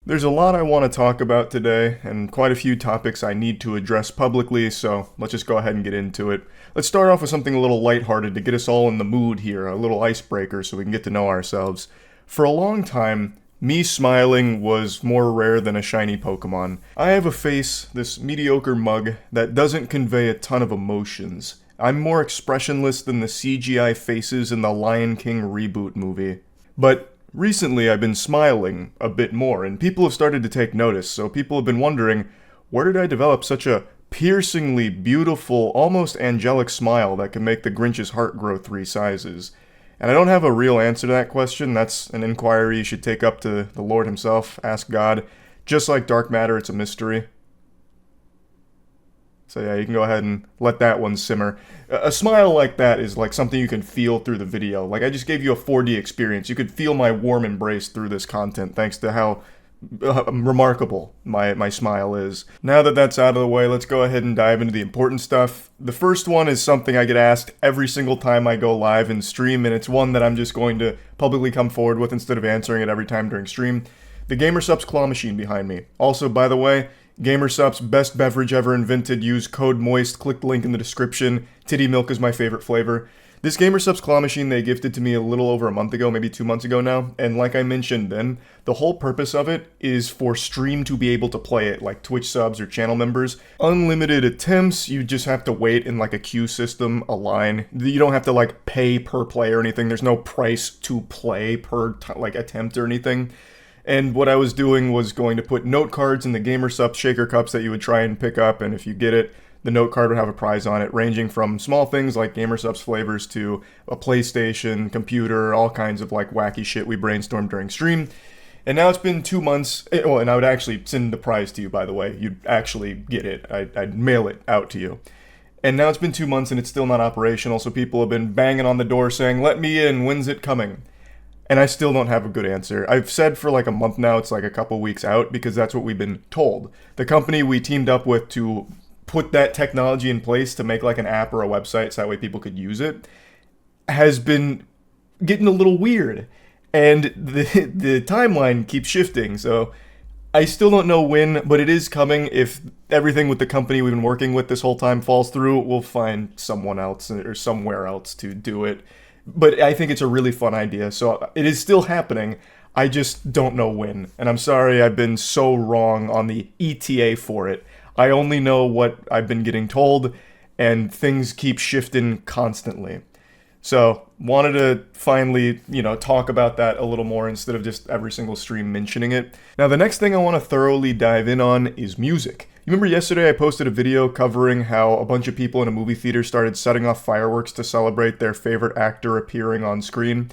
There's a lot I want to talk about today, and quite a few topics I need to address publicly, so let's just go ahead and get into it. Let's start off with something a little lighthearted to get us all in the mood here, a little icebreaker so we can get to know ourselves. For a long time, me smiling was more rare than a shiny Pokemon. I have a face, this mediocre mug, that doesn't convey a ton of emotions. I'm more expressionless than the CGI faces in the Lion King reboot movie. But recently I've been smiling a bit more, and people have started to take notice, so people have been wondering, where did I develop such a piercingly beautiful, almost angelic smile that can make the Grinch's heart grow 3 sizes? And I don't have a real answer to that question. That's an inquiry you should take up to the Lord himself, ask God. Just like dark matter, it's a mystery. So yeah, you can go ahead and let that one simmer. A smile like that is like something you can feel through the video. Like I just gave you a 4D experience. You could feel my warm embrace through this content thanks to how remarkable my smile is. Now that that's out of the way, let's go ahead and dive into the important stuff. The first one is something I get asked every single time I go live and stream, and it's one that I'm just going to publicly come forward with instead of answering it every time during stream. The Gamer Supps claw machine behind me. Also, by the way, Gamer Supps, best beverage ever invented. Use code MOIST, click the link in the description. Titty milk is my favorite flavor. This Gamer Supps claw machine they gifted to me a little over a month ago, maybe 2 months ago now, and like I mentioned then, the whole purpose of it is for stream to be able to play it, like Twitch subs or channel members. Unlimited attempts, you just have to wait in like a queue system, a line. You don't have to like pay per play or anything. There's no price to play per like attempt or anything. And what I was doing was going to put note cards in the Gamer Supps shaker cups that you would try and pick up, and if you get it, the note card would have a prize on it, ranging from small things like Gamer Supps flavors to a PlayStation, computer, all kinds of like wacky shit we brainstormed during stream. And now it's been 2 months, and I would actually send the prize to you, by the way. You'd actually get it. I'd mail it out to you. And now it's been 2 months and it's still not operational, so people have been banging on the door saying, let me in, when's it coming? And I still don't have a good answer. I've said for like a month now, it's like a couple weeks out, because that's what we've been told. The company we teamed up with to put that technology in place to make like an app or a website so that way people could use it has been getting a little weird. And the timeline keeps shifting, so I still don't know when, but it is coming. If everything with the company we've been working with this whole time falls through, we'll find someone else or somewhere else to do it. But I think it's a really fun idea, so it is still happening. I just don't know when. And I'm sorry I've been so wrong on the ETA for it. I only know what I've been getting told, and things keep shifting constantly. So, wanted to finally, talk about that a little more instead of just every single stream mentioning it. Now, the next thing I want to thoroughly dive in on is music. You remember yesterday I posted a video covering how a bunch of people in a movie theater started setting off fireworks to celebrate their favorite actor appearing on screen?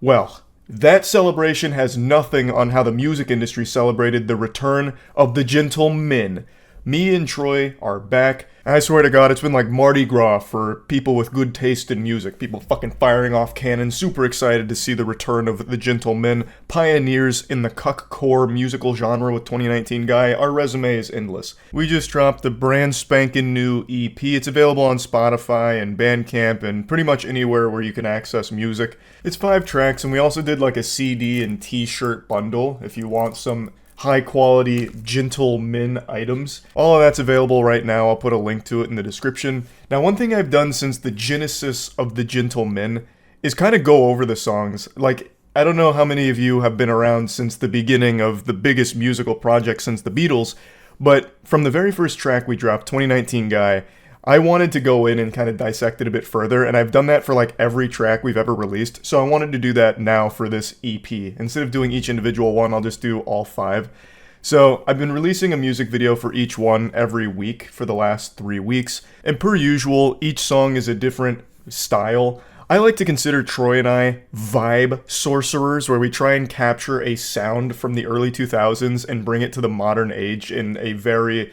Well, that celebration has nothing on how the music industry celebrated the return of the Gentlemen. Me and Troy are back. I swear to God, it's been like Mardi Gras for people with good taste in music. People fucking firing off cannons, super excited to see the return of the Gentlemen, pioneers in the cuck-core musical genre with 2019 Guy. Our resume is endless. We just dropped the brand spanking new EP. It's available on Spotify and Bandcamp and pretty much anywhere where you can access music. It's 5 tracks, and we also did like a CD and t-shirt bundle if you want some high-quality Gentlemen items. All of that's available right now. I'll put a link to it in the description. Now, one thing I've done since the genesis of the Gentlemen is kind of go over the songs. Like, I don't know how many of you have been around since the beginning of the biggest musical project since the Beatles, but from the very first track we dropped, 2019 Guy, I wanted to go in and kind of dissect it a bit further, and I've done that for like every track we've ever released, so I wanted to do that now for this EP. Instead of doing each individual one, I'll just do all 5. So I've been releasing a music video for each one every week for the last 3 weeks, and per usual, each song is a different style. I like to consider Troy and I vibe sorcerers, where we try and capture a sound from the early 2000s and bring it to the modern age in a very,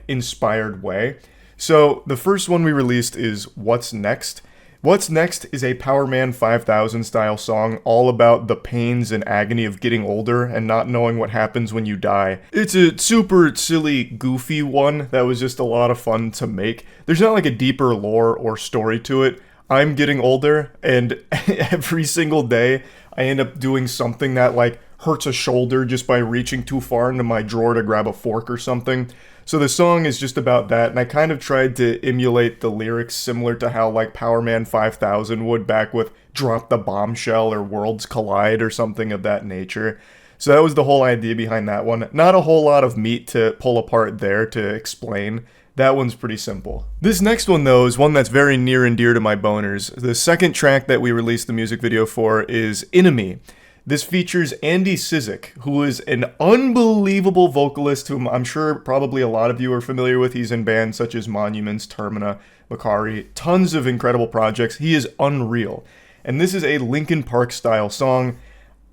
inspired way. So, the first one we released is What's Next. What's Next is a Power Man 5000 style song all about the pains and agony of getting older and not knowing what happens when you die. It's a super silly, goofy one that was just a lot of fun to make. There's not like a deeper lore or story to it. I'm getting older, and every single day I end up doing something that hurts a shoulder just by reaching too far into my drawer to grab a fork or something. So the song is just about that, and I kind of tried to emulate the lyrics similar to how like Power Man 5000 would back with Drop the Bombshell or Worlds Collide or something of that nature. So that was the whole idea behind that one. Not a whole lot of meat to pull apart there to explain. That one's pretty simple. This next one, though, is one that's very near and dear to my boners. The second track that we released the music video for is Enemy. This features Andy Cizek, who is an unbelievable vocalist whom I'm sure probably a lot of you are familiar with. He's in bands such as Monuments, Termina, Macari, tons of incredible projects. He is unreal. And this is a Linkin Park style song.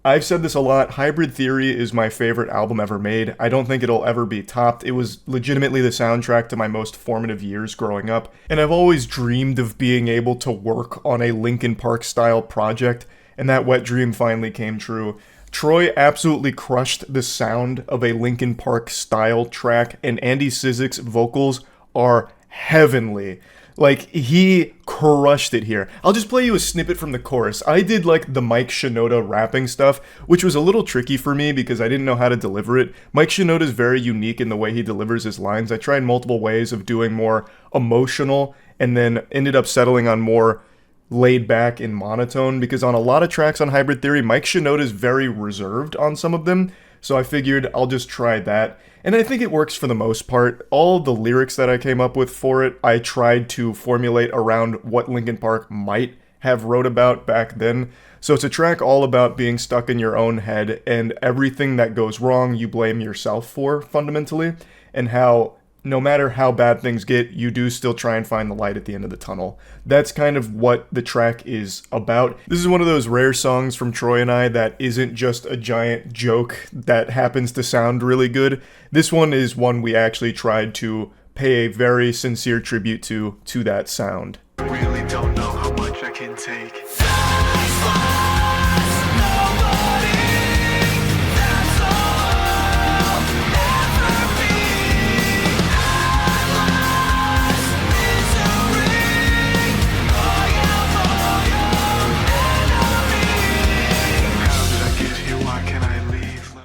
I've said this a lot, Hybrid Theory is my favorite album ever made. I don't think it'll ever be topped. It was legitimately the soundtrack to my most formative years growing up, and I've always dreamed of being able to work on a Linkin Park style project, and that wet dream finally came true. Troy absolutely crushed the sound of a Linkin Park style track, and Andy Cizek's vocals are heavenly. Like, he crushed it here. I'll just play you a snippet from the chorus. I did, like, the Mike Shinoda rapping stuff, which was a little tricky for me because I didn't know how to deliver it. Mike Shinoda is very unique in the way he delivers his lines. I tried multiple ways of doing more emotional and then ended up settling on more laid back and monotone because on a lot of tracks on Hybrid Theory, Mike Shinoda is very reserved on some of them. So I figured I'll just try that. And I think it works for the most part. All the lyrics that I came up with for it, I tried to formulate around what Linkin Park might have wrote about back then. So it's a track all about being stuck in your own head and everything that goes wrong you blame yourself for, fundamentally, and how no matter how bad things get, you do still try and find the light at the end of the tunnel. That's kind of what the track is about. This is one of those rare songs from Troy and I that isn't just a giant joke that happens to sound really good. This one is one we actually tried to pay a very sincere tribute to that sound. I really don't know how much I can take.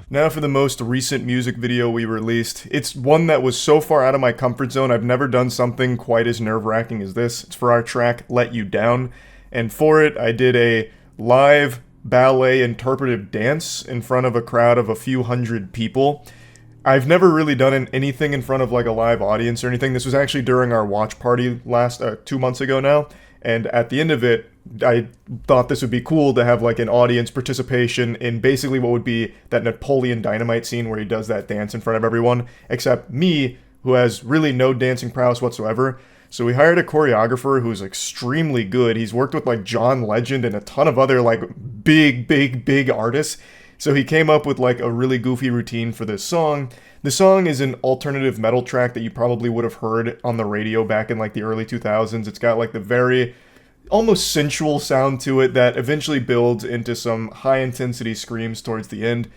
Now for the most recent music video we released. It's one that was so far out of my comfort zone. I've never done something quite as nerve-wracking as this. It's for our track, Let You Down. And for it, I did a live ballet interpretive dance in front of a crowd of a few hundred people. I've never really done anything in front of like a live audience or anything. This was actually during our watch party last 2 months ago now. And at the end of it, I thought this would be cool to have like an audience participation in basically what would be that Napoleon Dynamite scene where he does that dance in front of everyone, except me, who has really no dancing prowess whatsoever. So we hired a choreographer who's extremely good. He's worked with like John Legend and a ton of other like big artists. So he came up with like a really goofy routine for this song. The song is an alternative metal track that you probably would have heard on the radio back in like the early 2000s. It's got like the very almost sensual sound to it that eventually builds into some high intensity screams towards the end.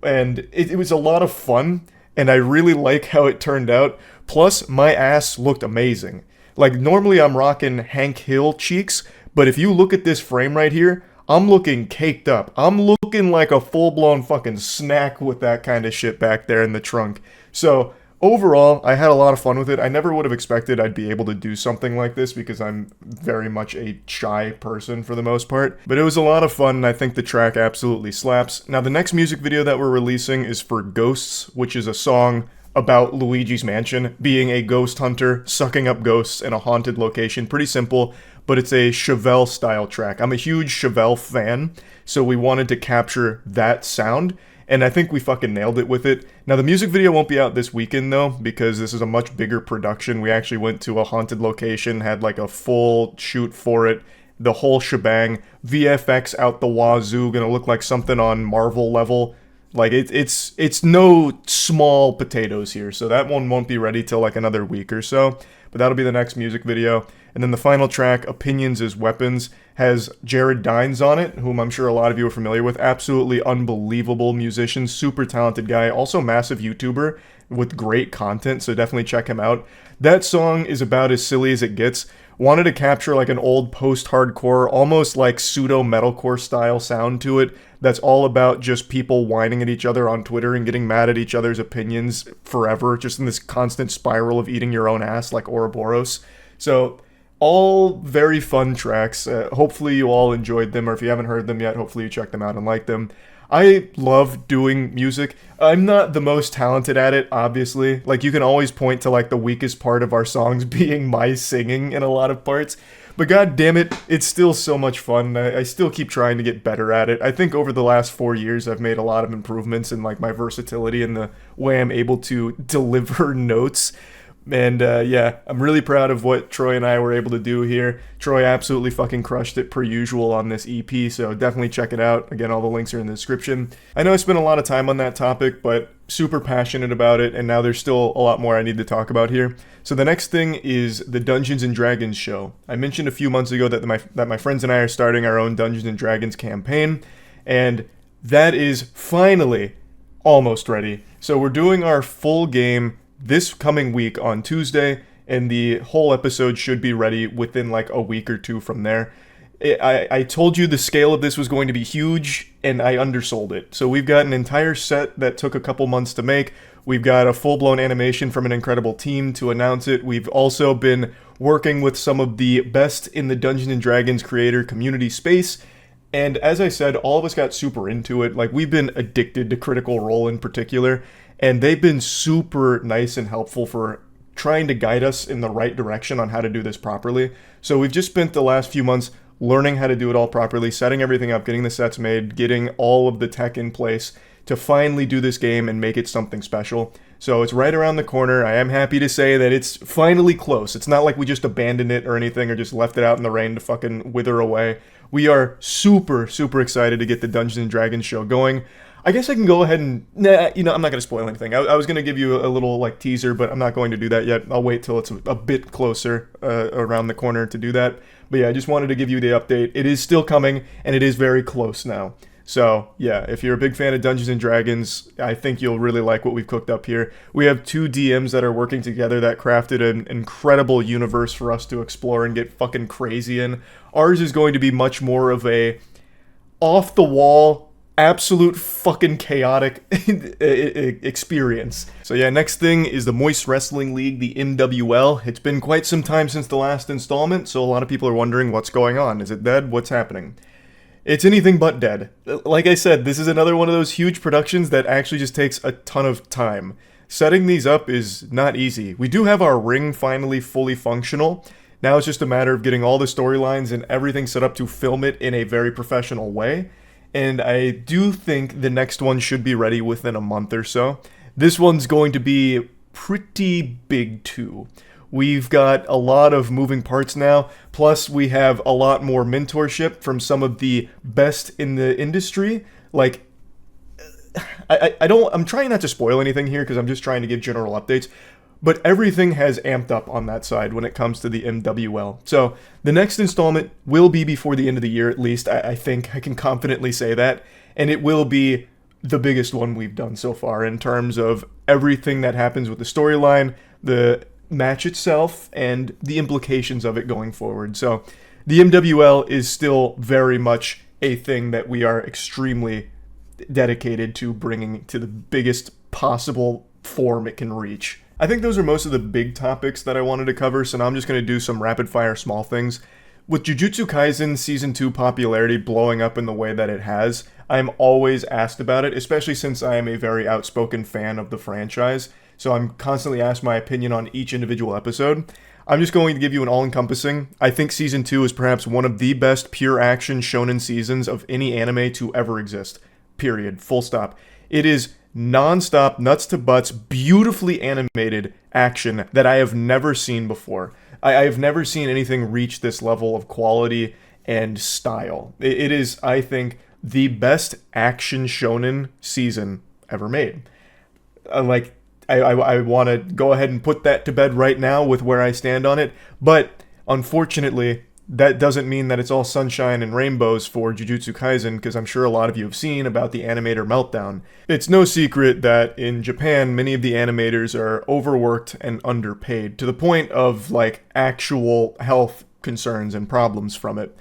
And it was a lot of fun, and I really like how it turned out. Plus, my ass looked amazing. Like, normally I'm rocking Hank Hill cheeks, but if you look at this frame right here, I'm looking caked up. I'm looking like a full-blown fucking snack with that kind of shit back there in the trunk. So, overall, I had a lot of fun with it. I never would have expected I'd be able to do something like this because I'm very much a shy person for the most part. But it was a lot of fun, and I think the track absolutely slaps. Now, the next music video that we're releasing is for Ghosts, which is a song about Luigi's Mansion being a ghost hunter, sucking up ghosts in a haunted location. Pretty simple, but it's a Chevelle style track. I'm a huge Chevelle fan, so we wanted to capture that sound, and I think we fucking nailed it with it. Now, the music video won't be out this weekend, though, because this is a much bigger production. We actually went to a haunted location, had like a full shoot for it, the whole shebang, VFX out the wazoo, gonna look like something on Marvel level. Like, it's no small potatoes here, so that one won't be ready till like another week or so, but that'll be the next music video. And then the final track, Opinions as Weapons, has Jared Dines on it, whom I'm sure a lot of you are familiar with. Absolutely unbelievable musician, super talented guy, also massive YouTuber with great content, so definitely check him out. That song is about as silly as it gets. Wanted to capture like an old post-hardcore, almost like pseudo-metalcore style sound to it that's all about just people whining at each other on Twitter and getting mad at each other's opinions forever, just in this constant spiral of eating your own ass like Ouroboros. So all very fun tracks. Hopefully you all enjoyed them, or if you haven't heard them yet, hopefully you check them out and like them. I love doing music. I'm not the most talented at it, obviously. Like, you can always point to, like, the weakest part of our songs being my singing in a lot of parts. But god damn it, it's still so much fun. I still keep trying to get better at it. I think over the last 4 years, I've made a lot of improvements in, like, my versatility and the way I'm able to deliver notes. And yeah, I'm really proud of what Troy and I were able to do here. Troy absolutely fucking crushed it per usual on this EP, so definitely check it out. Again, all the links are in the description. I know I spent a lot of time on that topic, but super passionate about it, and now there's still a lot more I need to talk about here. So the next thing is the Dungeons and Dragons show. I mentioned a few months ago that my friends and I are starting our own Dungeons and Dragons campaign, and that is finally almost ready. So we're doing our full game this coming week on Tuesday, and the whole episode should be ready within like a week or two from there. I told you the scale of this was going to be huge, and I undersold it. So we've got an entire set that took a couple months to make. We've got a full-blown animation from an incredible team to announce it. We've also been working with some of the best in the Dungeons & Dragons creator community space. And as I said, all of us got super into it. Like, we've been addicted to Critical Role in particular, and they've been super nice and helpful for trying to guide us in the right direction on how to do this properly. So we've just spent the last few months learning how to do it all properly, setting everything up, getting the sets made, getting all of the tech in place to finally do this game and make it something special. So it's right around the corner. I am happy to say that it's finally close. It's not like we just abandoned it or anything, or just left it out in the rain to fucking wither away. We are super, super excited to get the Dungeons and Dragons show going. I guess I can go ahead and, I'm not going to spoil anything. I was going to give you a little, like, teaser, but I'm not going to do that yet. I'll wait till it's a bit closer around the corner to do that. But yeah, I just wanted to give you the update. It is still coming, and it is very close now. So yeah, if you're a big fan of Dungeons and Dragons, I think you'll really like what we've cooked up here. We have two DMs that are working together that crafted an incredible universe for us to explore and get fucking crazy in. Ours is going to be much more of a off-the-wall, absolute fucking chaotic experience. So yeah, next thing is the Moist Wrestling League, the MWL. It's been quite some time since the last installment, so a lot of people are wondering what's going on. Is it dead? What's happening? It's anything but dead. Like I said, this is another one of those huge productions that actually just takes a ton of time. Setting these up is not easy. We do have our ring finally fully functional. Now it's just a matter of getting all the storylines and everything set up to film it in a very professional way. And I do think the next one should be ready within a month or so. This one's going to be pretty big too. We've got a lot of moving parts now, plus we have a lot more mentorship from some of the best in the industry. Like, I'm trying not to spoil anything here because I'm just trying to give general updates, but everything has amped up on that side when it comes to the MWL. So the next installment will be before the end of the year, at least. I think I can confidently say that, and it will be the biggest one we've done so far in terms of everything that happens with the storyline, the match itself, and the implications of it going forward. So the MWL is still very much a thing that we are extremely dedicated to bringing to the biggest possible form it can reach. I think those are most of the big topics that I wanted to cover, so now I'm just going to do some rapid fire small things. With Jujutsu Kaisen Season 2 popularity blowing up in the way that it has, I'm always asked about it, especially since I am a very outspoken fan of the franchise. So I'm constantly asked my opinion on each individual episode. I'm just going to give you an all-encompassing. I think Season 2 is perhaps one of the best pure action shonen seasons of any anime to ever exist. Period. Full stop. It is non-stop, nuts to butts, beautifully animated action that I have never seen before. I have never seen anything reach this level of quality and style. It is, I think, the best action shonen season ever made. I want to go ahead and put that to bed right now with where I stand on it, but Unfortunately, that doesn't mean that it's all sunshine and rainbows for Jujutsu Kaisen, because I'm sure a lot of you have seen about the animator meltdown. It's no secret that in Japan, many of the animators are overworked and underpaid, to the point of, like, actual health concerns and problems from it.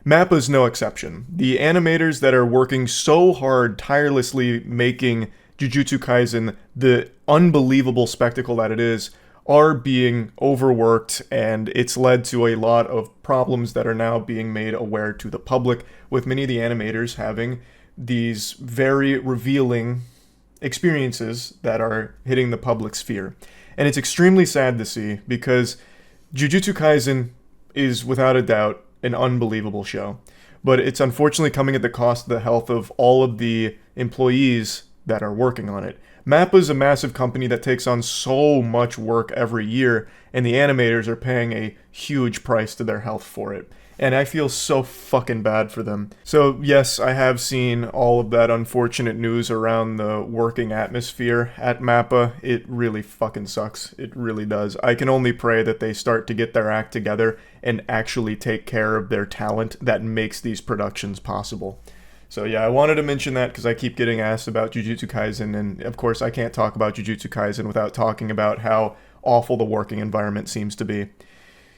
Mappa's no exception. The animators that are working so hard, tirelessly making Jujutsu Kaisen the unbelievable spectacle that it is, are being overworked, and it's led to a lot of problems that are now being made aware to the public, with many of the animators having these very revealing experiences that are hitting the public sphere. And it's extremely sad to see, because Jujutsu Kaisen is without a doubt an unbelievable show. But it's unfortunately coming at the cost of the health of all of the employees that are working on it. Mappa is a massive company that takes on so much work every year, and the animators are paying a huge price to their health for it. And I feel so fucking bad for them. So yes, I have seen all of that unfortunate news around the working atmosphere at Mappa. It really fucking sucks. It really does. I can only pray that they start to get their act together and actually take care of their talent that makes these productions possible. So yeah, I wanted to mention that because I keep getting asked about Jujutsu Kaisen, and of course I can't talk about Jujutsu Kaisen without talking about how awful the working environment seems to be.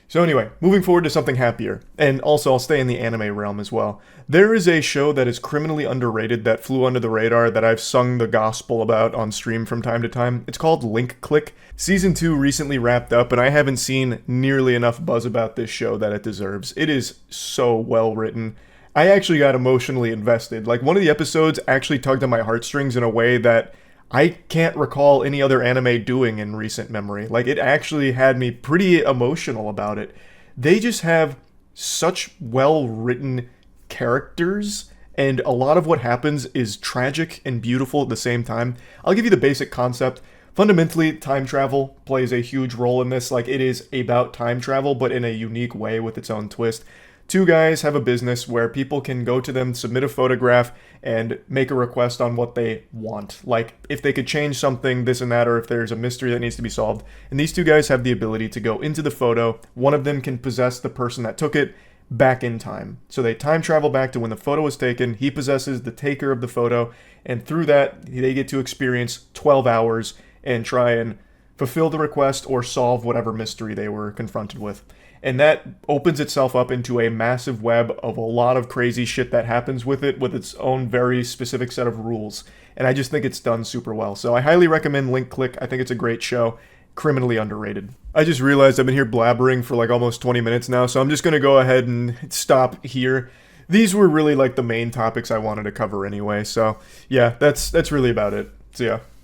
So anyway, moving forward to something happier, and also I'll stay in the anime realm as well. There is a show that is criminally underrated that flew under the radar that I've sung the gospel about on stream from time to time. It's called Link Click. Season 2 recently wrapped up, and I haven't seen nearly enough buzz about this show that it deserves. It is so well written. I actually got emotionally invested. Like, one of the episodes actually tugged on my heartstrings in a way that I can't recall any other anime doing in recent memory. Like, it actually had me pretty emotional about it. They just have such well-written characters, and a lot of what happens is tragic and beautiful at the same time. I'll give you the basic concept. Fundamentally, time travel plays a huge role in this. Like, it is about time travel, but in a unique way with its own twist. Two guys have a business where people can go to them, submit a photograph, and make a request on what they want. Like, if they could change something, this and that, or if there's a mystery that needs to be solved. And these two guys have the ability to go into the photo. One of them can possess the person that took it back in time. So they time travel back to when the photo was taken. He possesses the taker of the photo, and through that, they get to experience 12 hours and try and fulfill the request or solve whatever mystery they were confronted with. And that opens itself up into a massive web of a lot of crazy shit that happens with it, with its own very specific set of rules. And I just think it's done super well. So I highly recommend Link Click. I think it's a great show. Criminally underrated. I just realized I've been here blabbering for like almost 20 minutes now, so I'm just going to go ahead and stop here. These were really like the main topics I wanted to cover anyway. So yeah, that's really about it. So yeah.